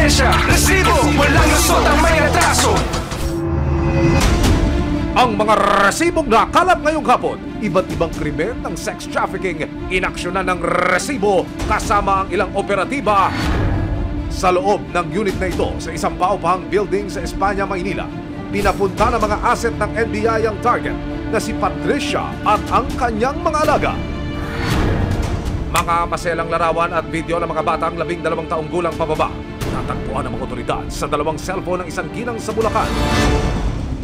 ebidensya, resibo, walang lusot ang may atraso. Ang mga resibong nakalap ngayong hapon, iba't ibang krimen ng sex trafficking, inaksyonan ng resibo kasama ang ilang operatiba sa loob ng unit na ito sa isang paupahang building sa Espanya, Maynila. Pinapunta ng mga asset ng NBI ang target na si Patricia at ang kanyang mga alaga. Mga maselang larawan at video ng mga batang 12 taong gulang pababa natagpuan ng mga otoridad sa 2 cellphone ng isang ginang sa Bulacan.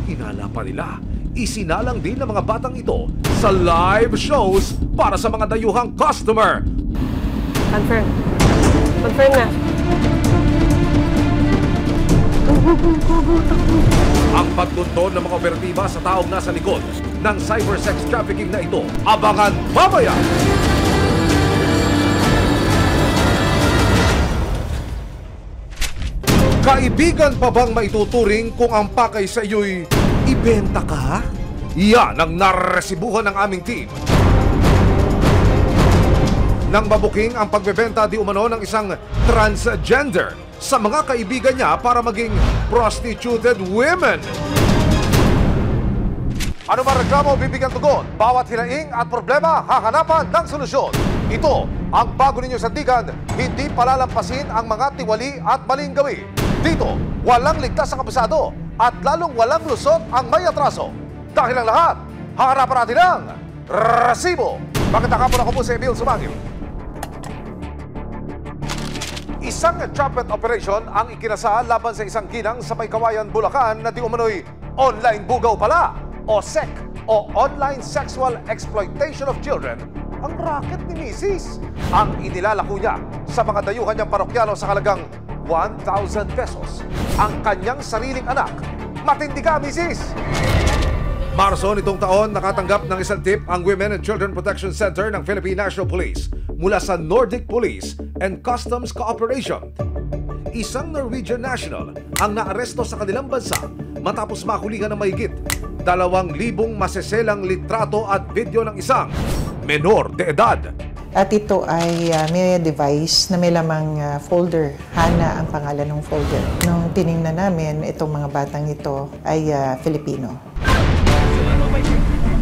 Hinala pa nila, isinalang din ng mga batang ito sa live shows para sa mga dayuhang customer. Confirm. Confirm na. Ang pagtuntun ng mga operatiba sa taong nasa likod ng cyber sex trafficking na ito, abangan mamaya! Kaibigan pa bang maituturing kung ang pakay sa iyo'y ibenta ka? Yan ang naresibuhan ng aming team. Nang mabuking ang pagbebenta di umano ng isang transgender sa mga kaibigan niya para maging prostituted women. Ano ba reklamo bibigyan tugon? Bawat hinaing at problema hahanapan ng solusyon. Ito ang bago ninyo sandigan, hindi palalampasin ang mga tiwali at maling gawi. Dito, walang ligtas ang kabisado at lalong walang lusot ang may atraso. Dahil ang lahat, hahanapan natin ang resibo. Magandang hapon, ako po si Emil Sumangil. Isang entrapment operation ang ikinasa laban sa isang ginang sa May Kawayan, Bulacan na di umano'y online bugaw pala o SEC o Online Sexual Exploitation of Children ang racket ni Mrs. Ang inilalako niya sa mga dayuhan niyang parokyano sa halagang 1,000 pesos. Ang kanyang sariling anak. Matindi ka, Mrs. Marso nitong taon, nakatanggap ng isang tip ang Women and Children Protection Center ng Philippine National Police mula sa Nordic Police and Customs Cooperation. Isang Norwegian national ang naaresto sa kanilang bansa matapos mahulihan ng mahigit 2,000 maseselang litrato at video ng isang menor de edad. At ito ay may device na may lamang folder. Hana ang pangalan ng folder. Nung tiningnan namin, itong mga batang ito ay Filipino.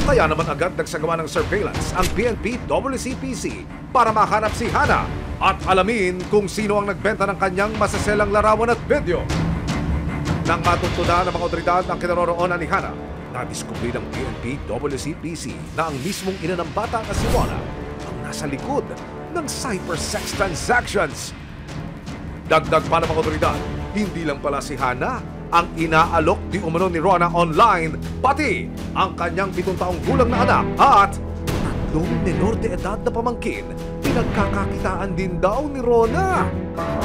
Kaya naman agad nagsagawa ng surveillance ang PNP WCPC para mahanap si Hana at alamin kung sino ang nagbenta ng kanyang masaselang larawan at video. Nang matutunan ng mga otoridad ang kinaroroonan ni Hana, nadiskubre ng PNP WCPC na ang mismong ina ng bata na si Rona nasa likod ng cyber sex transactions. Dagdag pa ng mga otoridad, hindi lang pala si Hana ang inaalok di umano ni Rona online, pati ang kanyang 7 taong gulang na anak at 3 menor de edad na pamangkin pinagkakakitaan din daw ni Rona.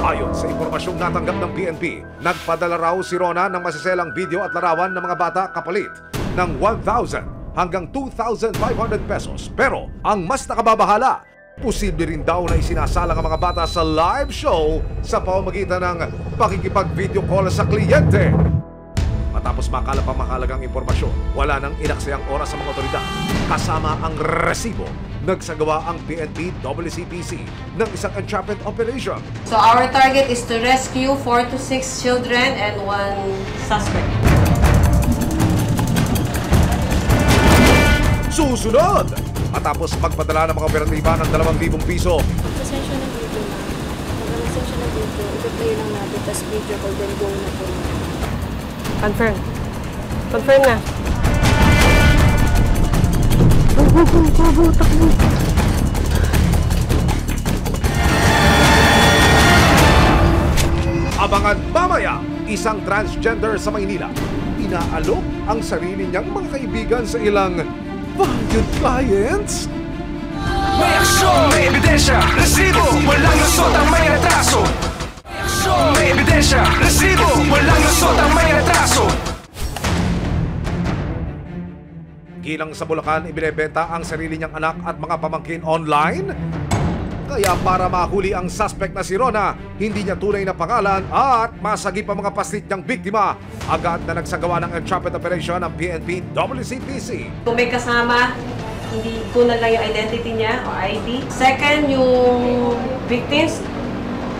Ayon sa impormasyong natanggap ng PNP, nagpadala raw si Rona ng masiselang video at larawan ng mga bata kapalit ng 1,000 hanggang 2,500 pesos. Pero ang mas nakababahala, posible rin daw na isinasalang ang mga bata sa live show sa pamamagitan ng pakikipag-video call sa kliyente. Matapos makalap ang mahalagang impormasyon, wala nang inaksayang oras sa mga otoridad. Kasama ang resibo, nagsagawa ang PNP WCPC ng isang entrapment operation. So our target is to rescue 4 to 6 children and 1 suspect. Susunod! Matapos magpadala ng mga operatiba ng 2,000 piso. Pasensya ng video na. Pasensya ng video. I-play lang natin, tas video call, then go na po. Confirm. Confirm na. Takbo. Abangan mamaya, isang transgender sa Maynila. Inaalok ang sarili niyang mga kaibigan sa ilang valued clients. May aksyon, may ebidensya, resibo, walang lusot ang may atraso. May aksyon, may ebidensya, resibo, walang lusot ang may atraso. Ginang sa Bulacan, ibinebenta ang sarili niyang anak at mga pamangkin online. Kaya para mahuli ang suspect na si Rona, hindi niya tunay na pangalan at masagip ang mga paslit niyang biktima, agad na nagsagawa ng entrapment operation ng PNP WCPC. Kung may kasama, hindi ko na lang yung identity niya o ID. Second, yung victims,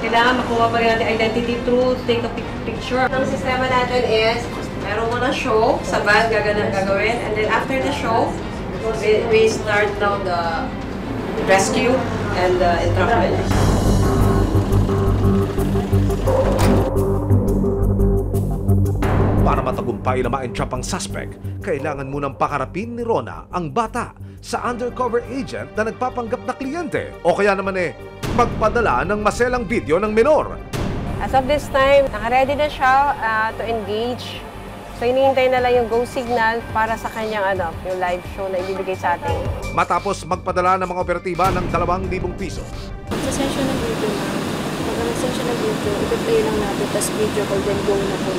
Kailangan makuha pa rin natin identity through take a picture. Ang sistema natin is, meron mo na show, sa band gagawin, and then after the show, we start now the rescue and the entrapment. Para matagumpay na ma-entrap ang suspect, kailangan munang pakarapin ni Rona ang bata sa undercover agent na nagpapanggap na kliyente o kaya naman magpadala ng maselang video ng menor. As of this time, naka-ready na siya to engage. So, hinihintay na lang yung go signal para sa kanyang yung live show na ibibigay sa atin. Matapos magpadala ng mga operatiba ng 2,000 piso. Magsasensya ng video na. Pag magsasensya ng video, i-play lang natin, tapos video call, then go na po.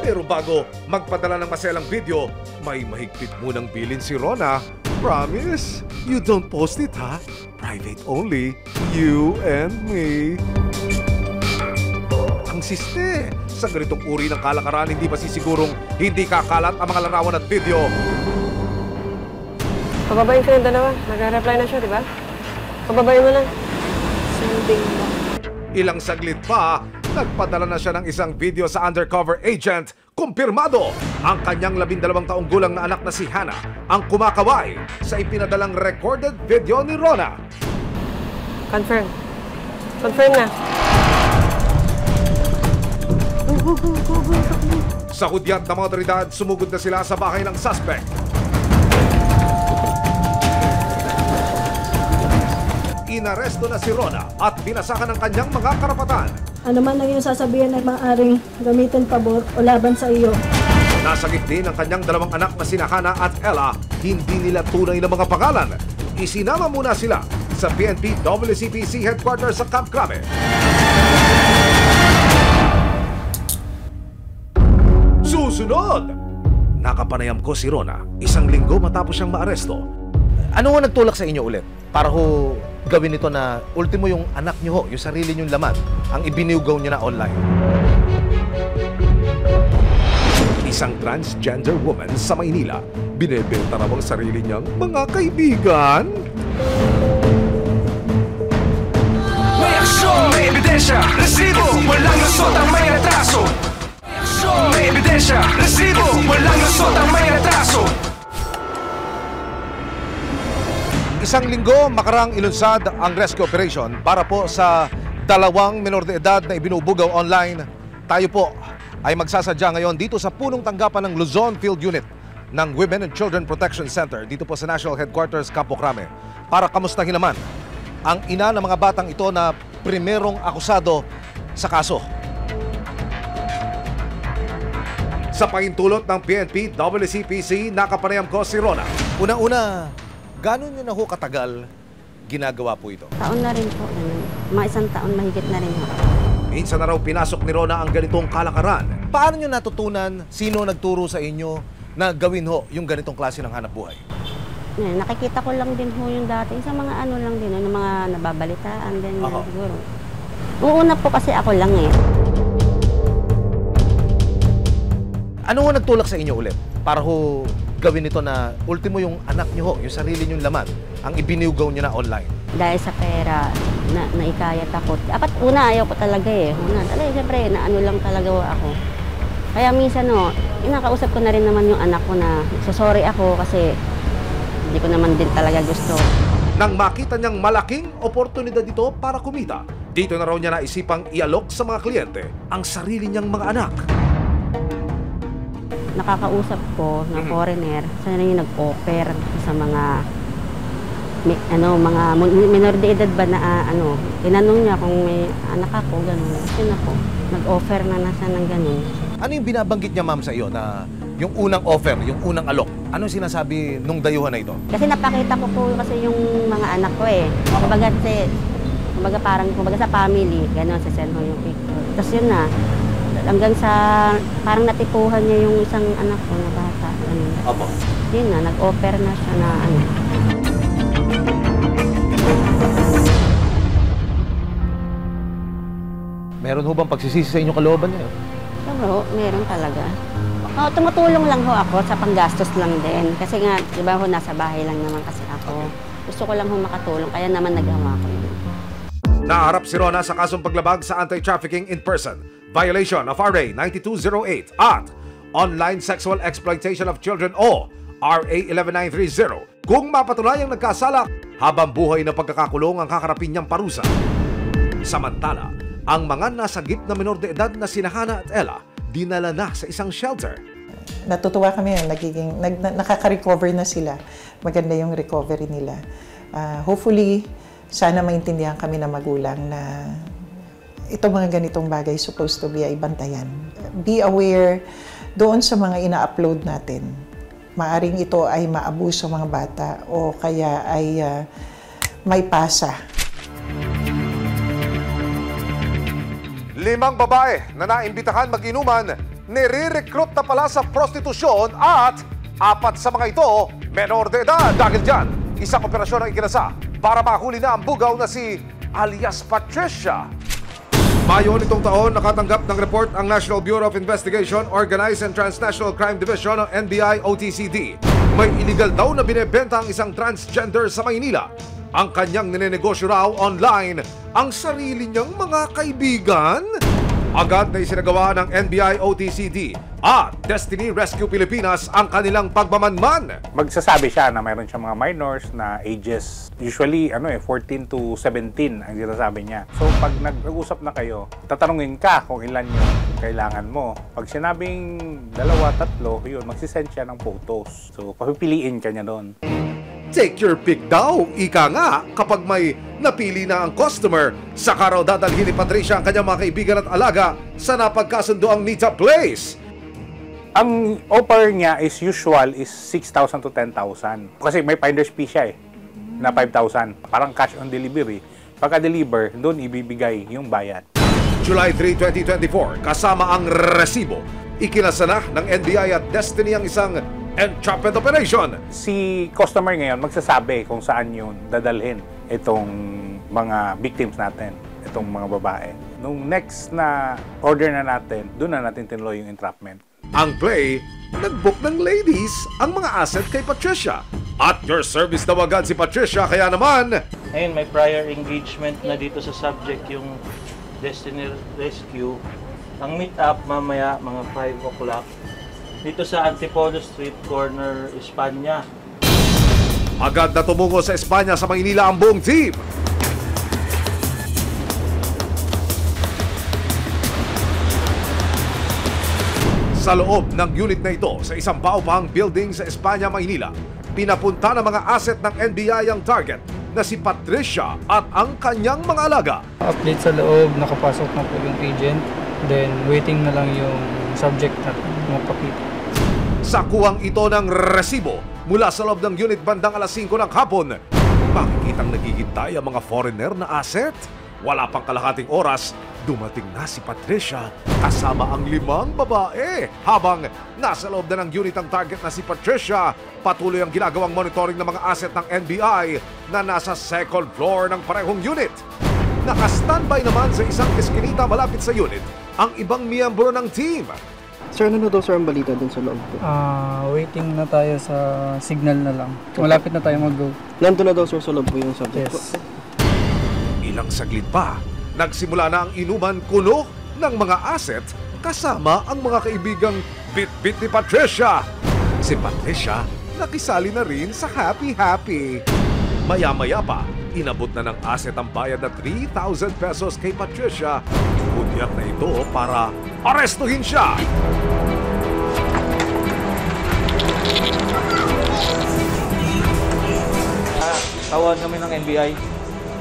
Pero bago magpadala ng maselang video, may mahigpit munang bilin si Rona. Promise, you don't post it ha? Private only, you and me. Ang siste, sa ganitong uri ng kalakaran, hindi ba sisigurong hindi kakalat ang mga larawan at video? Pababayin ko yung dalawa. Nag-reply na siya, di ba? Pababayin mo lang. Sending mo. Ilang saglit pa, nagpadala na siya ng isang video sa undercover agent. Kumpirmado, ang kanyang 12 taong gulang na anak na si Hannah ang kumakaway sa ipinadalang recorded video ni Rona. Confirm. Confirm na. Sa hudyat ng mga otoridad, sumugod na sila sa bahay ng suspect. Inaresto na si Rona at binasakan ng kanyang mga karapatan. Ano man ang iyong sasabihin ay maaaring gamitin pabor o laban sa iyo. Nasagip din ang kanyang 2 anak na sina Hannah at Ella, hindi nila tunay na mga pangalan. Isinama muna sila sa PNP WCPC headquarters sa Camp Crame. Susunod! Nakapanayam ko si Rona 1 linggo matapos siyang maaresto. Ano nga nagtulak sa inyo ulit? Para ho gawin ito na ultimo yung anak niyo ho, yung sarili niyong laman, ang ibiniugaw niyo na online. Isang transgender woman sa Maynila, binebenta raw ang sarili niyang mga kaibigan. May aksyon, may ebidensya, resibo, walang lusot ang may atraso. May aksyon, may ebidensya, resibo, walang lusot ang may atraso. 1 linggo makarang ilunsad ang rescue operation para po sa 2 menor de edad na ibinubugaw online. Tayo po ay magsasadya ngayon dito sa punong tanggapan ng Luzon Field Unit ng Women and Children Protection Center dito po sa National Headquarters Campo Crame para kamustahin naman ang ina ng mga batang ito na primerong akusado sa kaso. Sa pahintulot ng PNP WCPC, nakapanayam ko si Rona. Una-una, gano'n nyo na ho katagal ginagawa po ito? Taon na rin po. Mga 1 taon mahigit na rin po. Minsan na raw pinasok ni Rona ang ganitong kalakaran. Paano nyo natutunan, sino nagturo sa inyo na gawin ho yung ganitong klase ng hanap buhay? Nakikita ko lang din ho yung dati. Sa mga ano lang din, yung mga nababalitaan din siguro. Uuna po kasi ako lang eh. Ano ho nagtulak sa inyo ulit? Para ho gawin ito na ultimo yung anak nyo ho, yung sarili nyong laman, ang ibiniugaw nyo na online. Dahil sa pera, naikayat ako. Dapat una ayaw ko talaga eh. Una, talaga siyempre, naano lang talaga ako. Kaya minsan inakausap ko na rin naman yung anak ko na sorry ako kasi hindi ko naman din talaga gusto. Nang makita niyang malaking oportunidad dito para kumita, dito na raw niya naisipang ialok sa mga kliyente ang sarili niyang mga anak. Nakakausap ko na foreigner, sana yung nag-offer sa mga mga minor de edad ba na tinanong niya kung may anak ako, gano'n. Yun ako, nag-offer na siya ng gano'n. Ano yung binabanggit niya, ma'am, sa iyo na yung unang offer, yung unang alok? Ano sinasabi nung dayuhan na ito? Kasi napakita ko po kasi yung mga anak ko eh. Kumbaga parang sa family, gano'n, sa send ko yung picture. Tapos yun na, hanggang sa parang natipuhan niya yung isang anak ko na bata. Ganun. Opo. Yun na, nag-offer na siya na Meron ho bang pagsisisi sa inyong kalooban niyo? Pero meron talaga. Tumutulong lang ho ako sa panggastos lang din. Kasi nga, di ba ho, nasa bahay lang naman kasi ako. Gusto ko lang ho makatulong, kaya naman nagawa ko yun. Naharap si Rona sa kasong paglabag sa anti-trafficking in person, violation of RA 9208 at online sexual exploitation of children o RA 11930. Kung mapatunayang nagkasala, habang buhay na pagkakakulong ang kakarapin niyang parusa. Samantala, ang mga nasagip na menor de edad na sina Hana at Ella dinala na sa isang shelter. Natutuwa kami na nakaka-recover na sila. Maganda yung recovery nila. Hopefully, sana maintindihan kami na magulang na itong mga ganitong bagay supposed to be ay bantayan. Be aware doon sa mga ina-upload natin. Maaring ito ay maabuso mga bata o kaya ay may pasa. 5 babae na naimbitahan mag-inuman, nire-recruit na pala sa prostitusyon at 4 sa mga ito, menor de edad. Dahil dyan, isang operasyon ang ikinasa para mahuli na ang bugaw na si alias Patricia. Mayo nitong taon, nakatanggap ng report ang National Bureau of Investigation, Organized and Transnational Crime Division o NBI-OTCD. May illegal daw na binebenta ang isang transgender sa Maynila. Ang kanyang ninenegosyo raw online ang sarili niyang mga kaibigan. Agad na isinagawa ng NBI-OTCD at Destiny Rescue Pilipinas ang kanilang pagmamanman. Magsasabi siya na mayroon siyang mga minors na ages, usually 14 to 17 ang sinasabi niya. So pag nag-usap na kayo, tatanungin ka kung ilan yung kailangan mo. Pag sinabing 2, 3, yun, magsisend siya ng photos. So papipiliin ka niya doon. Take your pick daw, ika nga, kapag may napili na ang customer, saka raw dadalhin ni Patricia ang kanyang mga kaibigan at alaga sa napagkasundo ang meet-up place. Ang offer niya is usual is 6,000 to 10,000. Kasi may finder's fee siya na 5,000. Parang cash on delivery. Pagka-deliver, doon ibibigay yung bayad. July 3, 2024, kasama ang resibo, ikinasa na ng NBI at Destiny ang isang entrapment operation. Si customer ngayon magsasabi kung saan yun dadalhin itong mga victims natin, itong mga babae. Nung next na order na natin, doon na natin tinuloy yung entrapment. Ang play, nag-book ng ladies ang mga asset kay Patricia. At your service daw agad si Patricia, kaya naman... Ayun, may prior engagement na dito sa subject yung Destiny Rescue. Ang meet up mamaya mga 5 o'clock. Dito sa Antipolo Street, corner, Espanya. Agad na tumungo sa Espanya sa Maynila ang buong team. Sa loob ng unit na ito, sa isang baupang building sa Espanya, Maynila, pinapunta ng mga asset ng NBI ang target na si Patricia at ang kanyang mga alaga. Update sa loob, nakapasok na po yung agent, then waiting na lang yung subject na mapakita. Sa kuhang ito ng resibo mula sa loob ng unit bandang alas 5 ng hapon, makikitang naghihintay ang mga foreigner na asset. Wala pang kalahating oras, dumating na si Patricia kasama ang 5 babae. Habang nasa loob na ng unit ang target na si Patricia, patuloy ang ginagawang monitoring ng mga asset ng NBI na nasa second floor ng parehong unit. Naka-standby naman sa isang eskinita malapit sa unit ang ibang miyembro ng team. Sir, ano daw sir ang balita dun sa loob po? Waiting na tayo sa signal na lang. Malapit na tayo mag-go. Nandun na daw sir sa loob po yung subject po. Ilang saglit pa, nagsimula na ang inuman kuno ng mga asset kasama ang mga kaibigang bit-bit ni Patricia. Si Patricia nakisali na rin sa happy-happy. Maya-maya pa, inabot na ng asset ang bayad na 3,000 pesos kay Patricia. Kunyap na ito para arestuhin siya. Tawag kami ng NBI.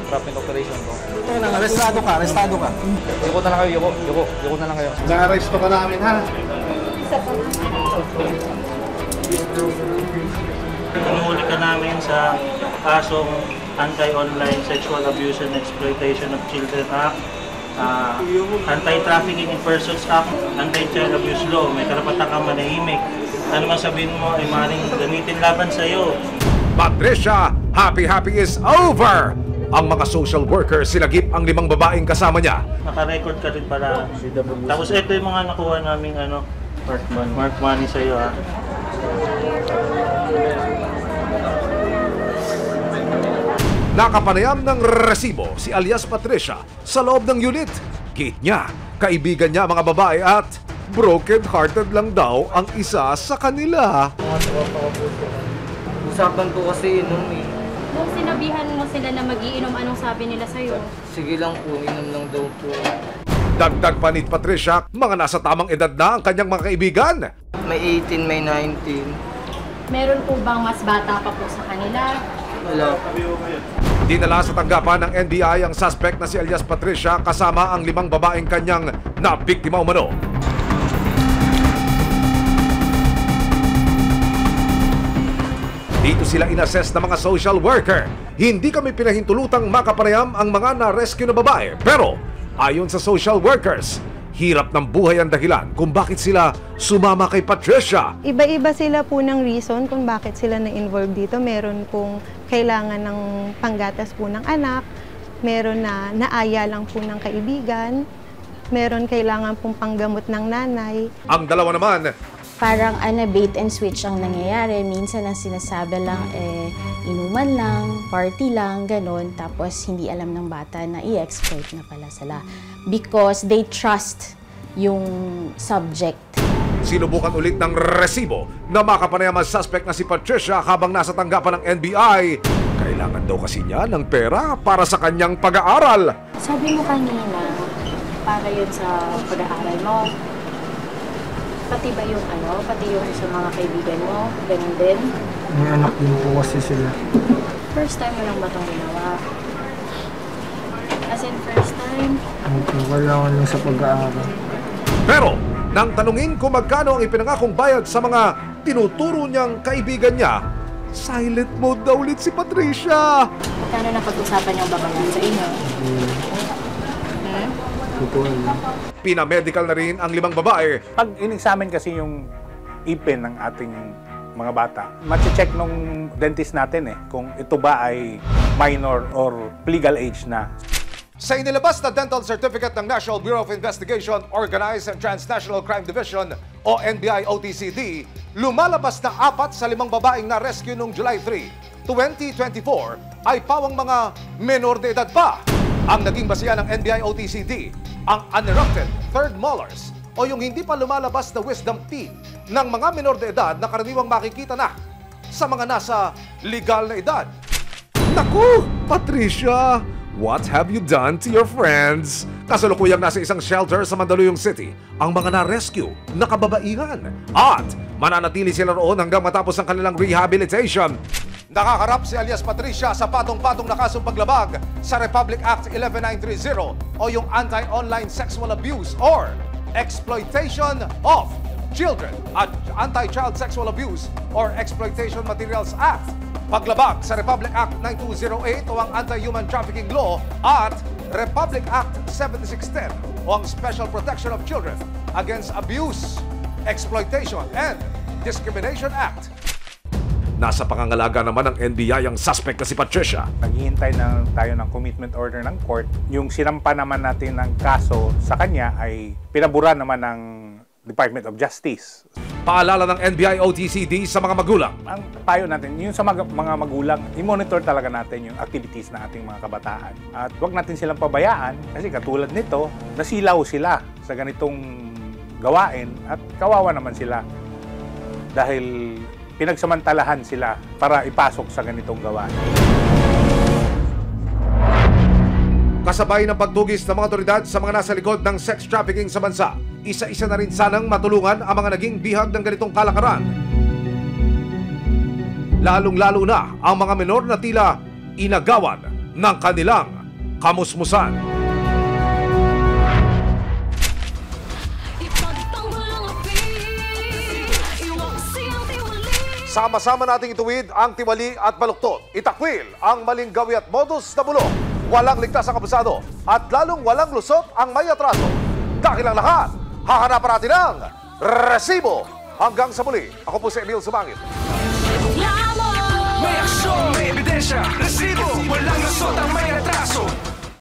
Entrapment operation ko. Arestado ka. Yuko na lang kayo, yuko na lang kayo. Na-arresto ka namin, ha? Inuhuli ka namin sa kasong Anti-Online Sexual Abuse and Exploitation of Children Act, Anti-Trafficking in Persons Act, Anti-Child Abuse Law. May karapatan kang manahimik. Ano man sabihin mo ay maaaring gamitin laban sa iyo. Patricia, happy-happy is over! Ang mga social workers sinagip ang 5 babaeng kasama niya. Naka-record ka rin para. Tapos ito yung mga nakuha naming mark money sa iyo, ha. Nakapanayam ng resibo si alias Patricia sa loob ng unit. Gate niya, kaibigan niya mga babae at broken-hearted lang daw ang isa sa kanila. Usapan po kasi inom eh. Kung sinabihan mo sila na mag-iinom, anong sabi nila sa'yo? Sige lang po, inom lang daw po. Dagdag pa ni Patricia, mga nasa tamang edad na ang kanyang mga kaibigan. May 18, may 19. Meron po bang mas bata pa po sa kanila? Wala. Dinala sa tanggapan ng NBI ang suspect na si alias Patricia kasama ang 5 babaeng kanyang nabiktima umano. Dito sila inassess ng mga social worker. Hindi kami pinahintulutang makapanayam ang mga na-rescue na babae. Pero ayon sa social workers, hirap ng buhay ang dahilan kung bakit sila sumama kay Patricia. Iba-iba sila po ng reason kung bakit sila na-involve dito. Meron pong kailangan ng panggatas po ng anak, meron na naaya lang po ng kaibigan, meron kailangan pong panggamot ng nanay. Ang dalawa naman, parang bait and switch ang nangyayari. Minsan ang sinasabi lang inuman lang, party lang, ganon. Tapos hindi alam ng bata na i-exploit na pala sila. Because they trust yung subject. Sinubukan ulit ng resibo na makapanayam ang suspect na si Patricia habang nasa tanggapan ng NBI. Kailangan daw kasi niya ng pera para sa kanyang pag-aaral. Sabi mo kanina, para yun sa pag-aaral mo. Pati ba yung pati yung sa mga kaibigan mo, ganun din? May anak din po kasi sila. First time mo lang ba itong ginawa? As in first time? Okay, wala lang sa pag-aaral. Pero, nang tanungin kung magkano ang ipinangakong bayad sa mga tinuturo niyang kaibigan niya, silent mode daw ulit si Patricia. Magkano na pag-usapan niyang babayan sa inyo? Pinamedical na rin ang 5 babae. Pag in-examine kasi yung ipin ng ating mga bata, mache-check nung dentist natin kung ito ba ay minor or legal age na. Sa inilabas na dental certificate ng National Bureau of Investigation, Organized and Transnational Crime Division o NBI-OTCD, lumalabas na 4 sa 5 babaeng na-rescue noong July 3, 2024 ay pawang mga menor de edad pa. Ang naging basihan ng NBI-OTCD, ang unerupted third molars o yung hindi pa lumalabas na wisdom teeth ng mga menor de edad na karaniwang makikita na sa mga nasa legal na edad. Naku, Patricia! What have you done to your friends? Kasalukuyang nasa isang shelter sa Mandaluyong City ang mga na-rescue na kababaihan at mananatili sila roon hanggang matapos ang kanilang rehabilitation. Nakakarap si alias Patricia sa patong-patong na kasong paglabag sa Republic Act 11930 o yung Anti-Online Sexual Abuse or Exploitation of Children at Anti-Child Sexual Abuse or Exploitation Materials Act, paglabag sa Republic Act 9208 o ang Anti-Human Trafficking Law at Republic Act 7610 o ang Special Protection of Children Against Abuse, Exploitation and Discrimination Act. Nasa pangangalaga naman ng NBI ang suspect na si Patricia. Naghihintay na tayo ng commitment order ng court. Yung sinampa naman natin ng kaso sa kanya ay pinabura naman ng Department of Justice. Paalala ng NBI-OTCD sa mga magulang. Ang payo natin, yung sa mga magulang, i-monitor talaga natin yung activities ng ating mga kabataan. At huwag natin silang pabayaan kasi katulad nito, nasilaw sila sa ganitong gawain at kawawa naman sila dahil pinagsamantalahan sila para ipasok sa ganitong gawain. Kasabay ng pagtugis ng mga otoridad sa mga nasa likod ng sex trafficking sa bansa, isa-isa na rin sanang matulungan ang mga naging bihag ng ganitong kalakaran. Lalong-lalo na ang mga menor na tila inagawan ng kanilang kamusmusan. Sama-sama nating ituwid ang tiwali at baluktot. Itakwil ang maling gawi at modus na bulok. Walang ligtas ang abusado at lalong walang lusot ang may atraso. Dahil ang lahat, hahanapan natin ang resibo. Hanggang sa muli, ako po si Emil Sumangit. May aksyon, may ebidensya, resibo, walang lusot ang may atraso.